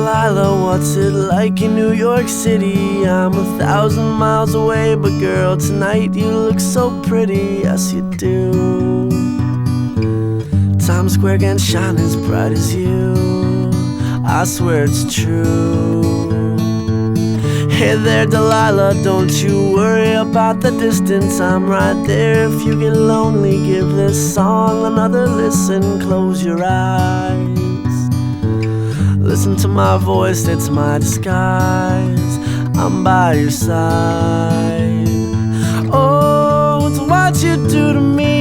Delilah, what's it like in New York City? I'm 1,000 miles away, but girl, tonight you look so pretty, yes you do. Times Square can't shine as bright as you, I swear it's true. Hey there Delilah, don't you worry about the distance, I'm right there. If you get lonely, give this song another listen. Close your eyes, listen to my voice, it's my disguise. I'm by your side. Oh, it's what you do to me.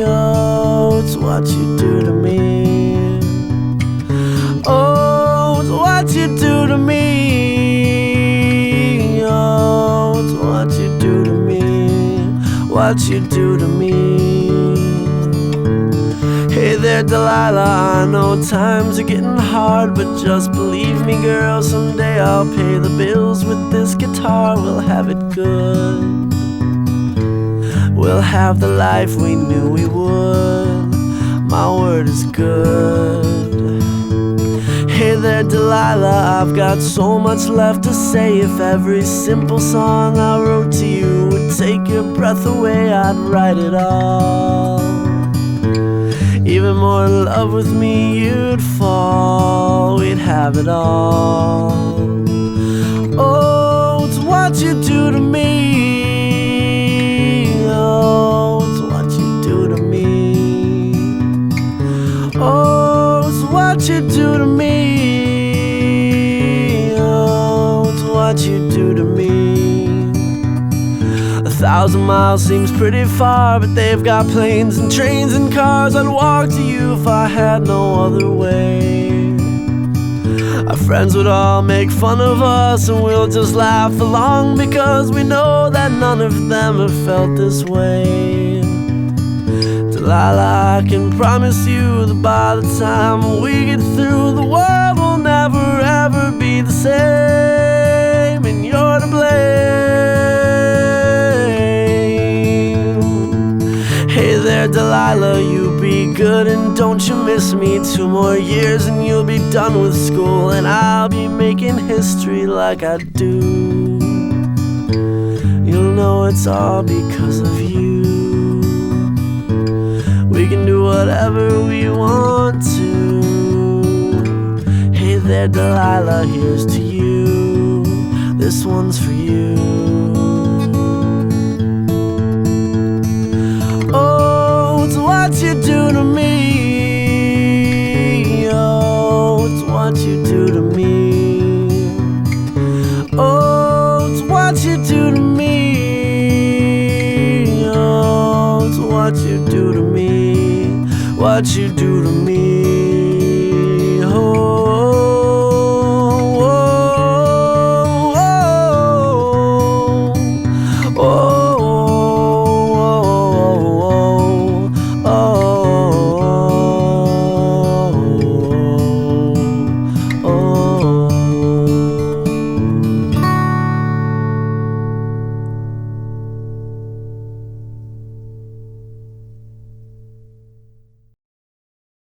Oh, it's what you do to me. Oh, it's what you do to me. Oh, it's what you do to me. What you do to me. Hey there Delilah, I know times are getting hard, but just believe me girl, someday I'll pay the bills with this guitar. We'll have it good, we'll have the life we knew we would. My word is good. Hey there Delilah, I've got so much left to say. If every simple song I wrote to you would take your breath away, I'd write it all. Even more in love with me you'd fall, we'd have it all. Oh, it's what you do to me. Oh, it's what you do to me. Oh, it's what you do to me. Oh, it's what you do to me. 1,000 miles seems pretty far, but they've got planes and trains and cars. I'd walk to you if I had no other way. Our friends would all make fun of us, and we'll just laugh along, because we know that none of them have felt this way. Delilah, I can promise you that by the time we get through, the world will never ever be the same, and you're to blame. Hey there Delilah, you be good and don't you miss me. 2 more years and you'll be done with school, and I'll be making history like I do. You'll know it's all because of you. We can do whatever we want to. Hey there Delilah, here's to you. This one's for you. What you do to me. Oh, it's what you do to me. Oh, it's what you do to me. Oh, it's what you do to me. What you do to me.